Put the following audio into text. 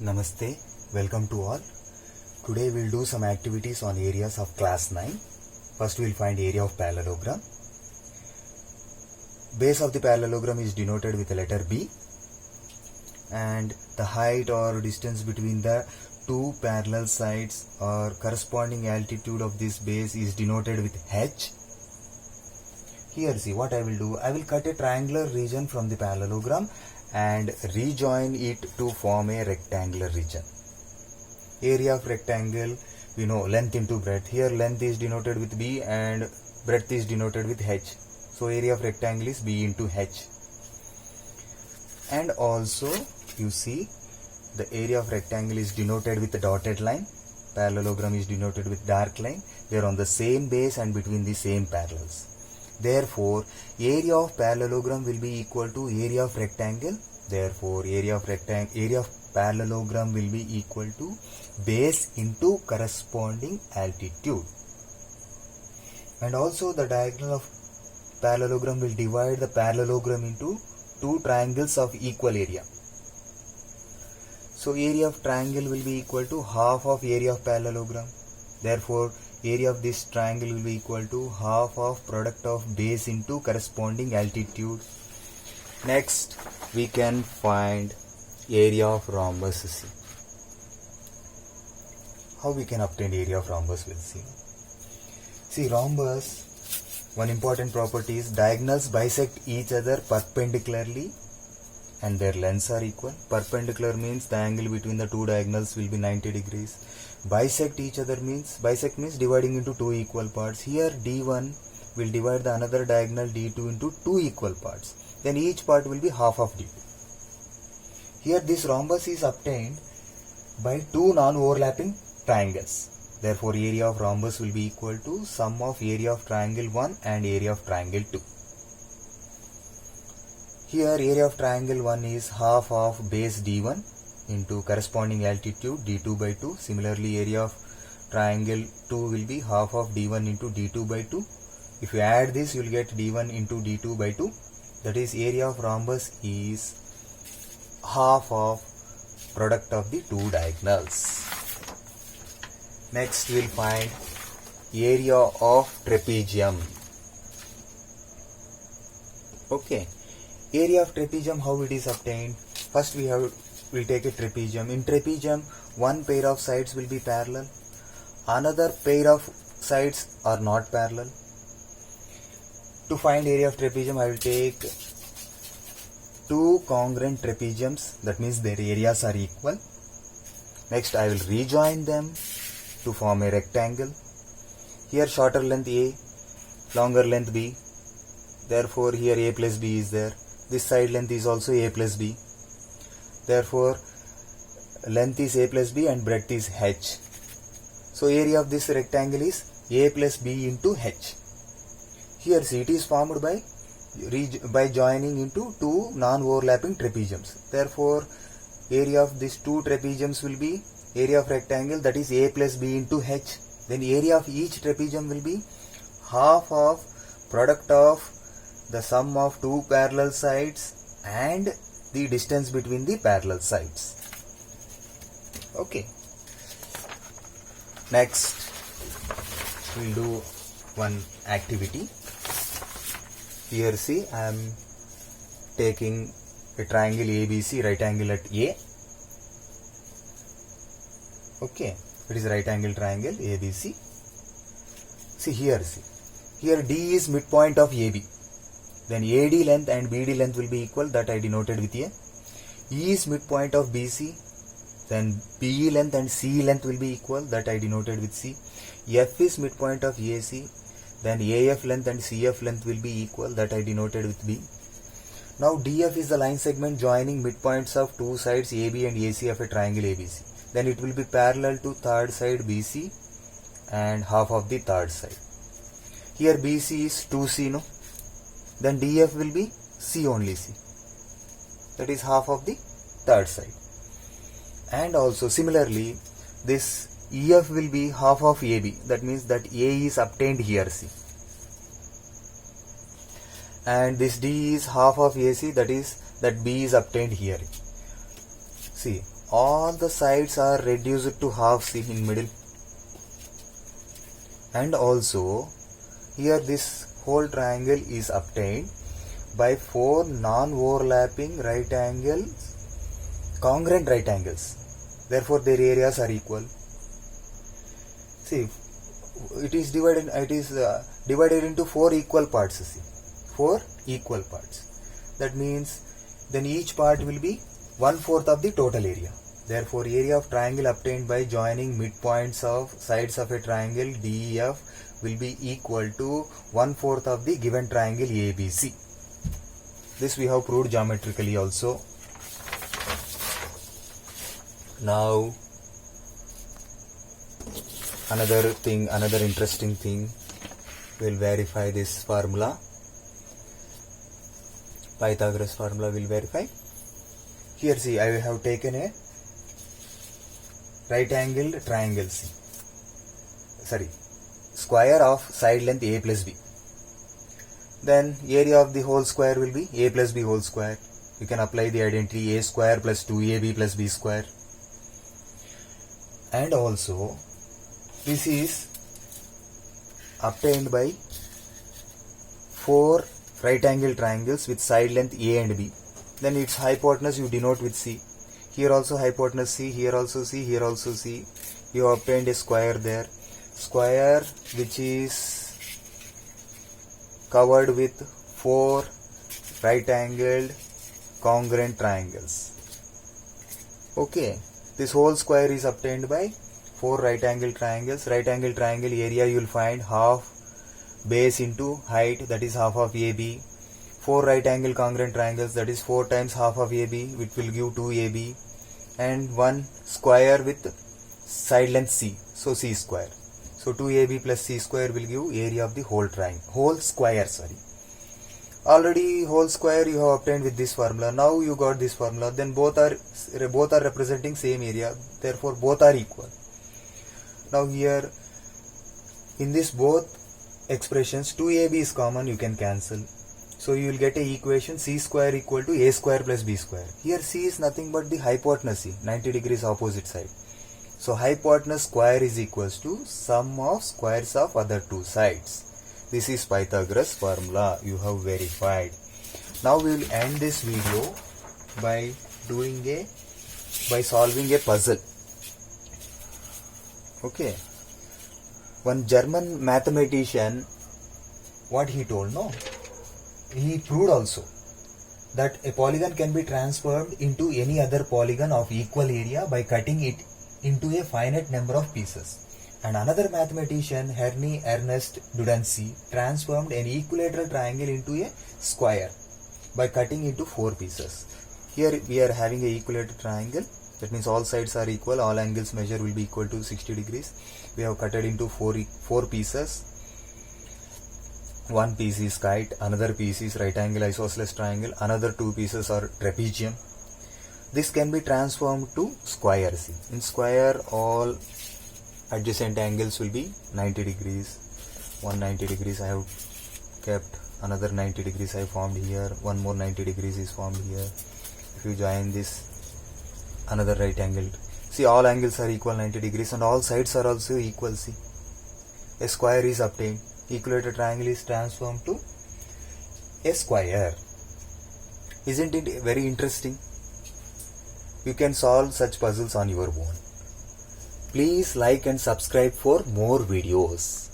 Namaste, welcome to all. Today we'll do some activities on areas of class 9. First we'll find area of parallelogram. Base of the parallelogram is denoted with the letter B, and the height or distance between the two parallel sides or corresponding altitude of this base is denoted with H. Here see what I will do. I will cut a triangular region from the parallelogram and rejoin it to form a rectangular region. Area of rectangle, we know length into breadth. Here length is denoted with B and breadth is denoted with H. So area of rectangle is B into H. And also you see the area of rectangle is denoted with the dotted line. Parallelogram is denoted with dark line. They are on the same base and between the same parallels. Therefore, area of parallelogram will be equal to area of rectangle. Therefore, area of parallelogram will be equal to base into corresponding altitude. And also the diagonal of parallelogram will divide the parallelogram into two triangles of equal area. So area of triangle will be equal to half of area of parallelogram. Therefore, area of this triangle will be equal to half of product of base into corresponding altitude. Next, we can find area of rhombus. See how we can obtain area of rhombus. We'll see. See, rhombus, one important property is diagonals bisect each other perpendicularly and their lengths are equal. Perpendicular means the angle between the two diagonals will be 90 degrees. Bisect each other means dividing into two equal parts. Here D1 will divide the another diagonal D2 into two equal parts. Then each part will be half of D2. Here this rhombus is obtained by two non-overlapping triangles. Therefore area of rhombus will be equal to sum of area of triangle 1 and area of triangle 2. Here area of triangle 1 is half of base D1 into corresponding altitude D2 by 2. Similarly, area of triangle 2 will be half of D1 into D2 by 2. If you add this, you will get D1 into D2 by 2. That is, area of rhombus is half of product of the two diagonals. Next, we will find area of trapezium. Okay. Area of trapezium, how it is obtained? First we'll take a trapezium. In trapezium, one pair of sides will be parallel. Another pair of sides are not parallel. To find area of trapezium, I will take two congruent trapeziums. That means their areas are equal. Next, I will rejoin them to form a rectangle. Here shorter length A, longer length B. Therefore, here A plus B is there. This side length is also A plus B. Therefore, length is A plus B and breadth is H. So, area of this rectangle is A plus B into H. Here, see, it is formed by joining into two non-overlapping trapeziums. Therefore, area of these two trapeziums will be area of rectangle, that is A plus B into H. Then area of each trapezium will be half of product of the sum of two parallel sides and the distance between the parallel sides. Okay. Next, we'll do one activity. Here see, I am taking a triangle ABC, right angle at A. Okay, it is right angle triangle ABC. See, here D is midpoint of AB. Then AD length and BD length will be equal, that I denoted with A. E is midpoint of BC. Then BE length and CE length will be equal, that I denoted with C. F is midpoint of AC. Then AF length and CF length will be equal, that I denoted with B. Now DF is the line segment joining midpoints of two sides AB and AC of a triangle ABC. Then it will be parallel to third side BC and half of the third side. Here BC is 2C, no? Then DF will be C only C. That is half of the third side. And also similarly, this EF will be half of AB. That means that A is obtained here, see. And this D is half of AC, that is that B is obtained here. See, all the sides are reduced to half, see in middle. And also here this whole triangle is obtained by 4 non-overlapping right angles, congruent right angles. Therefore their areas are equal. See, it is divided into 4 equal parts. See, 4 equal parts. That means then each part will be 1/4 of the total area. Therefore area of triangle obtained by joining midpoints of sides of a triangle DEF will be equal to 1/4 of the given triangle ABC. This we have proved geometrically also. Now another interesting thing, we'll verify this formula. Pythagoras formula will verify. Here see, I have taken a right angled triangle, square of side length A plus B. Then area of the whole square will be A plus B whole square. You can apply the identity A square plus 2AB plus B square. And also this is obtained by 4 right angle triangles with side length A and B. Then its hypotenuse you denote with C. Here also hypotenuse C, here also C, here also C. You have obtained a square there. Square which is covered with 4 right angled congruent triangles. Okay, this whole square is obtained by 4 right angle triangles. Right angle triangle area you will find half base into height, that is half of AB. 4 right angle congruent triangles, that is 4 times half of AB, which will give 2AB. And 1 square with side length C, so C square. So 2AB plus C square will give area of the whole triangle, whole square. Already whole square you have obtained with this formula. Now you got this formula. Then both are representing same area. Therefore both are equal. Now here in this both expressions 2AB is common. You can cancel. So you will get a equation C square equal to A square plus B square. Here C is nothing but the hypotenuse, 90 degrees opposite side. So hypotenuse square is equals to sum of squares of other two sides. This is Pythagoras formula. You have verified. Now we will end this video by solving a puzzle. Okay. One German mathematician, what he told, no? He proved also that a polygon can be transformed into any other polygon of equal area by cutting it into a finite number of pieces. And another mathematician, Henry Ernest Dudency, transformed an equilateral triangle into a square by cutting into 4 pieces. Here we are having an equilateral triangle. That means all sides are equal, all angles measured will be equal to 60 degrees. We have cut it into 4 pieces. One piece is kite, another piece is right angle isosceles triangle, another 2 pieces are trapezium. This can be transformed to square. See, in square all adjacent angles will be 90 degrees. 190 degrees I have kept, another 90 degrees I formed here, one more 90 degrees is formed here. If you join this, another right angle. See, all angles are equal 90 degrees and all sides are also equal. See, a square is obtained. Equilateral triangle is transformed to a square. Isn't it very interesting? You can solve such puzzles on your own. Please like and subscribe for more videos.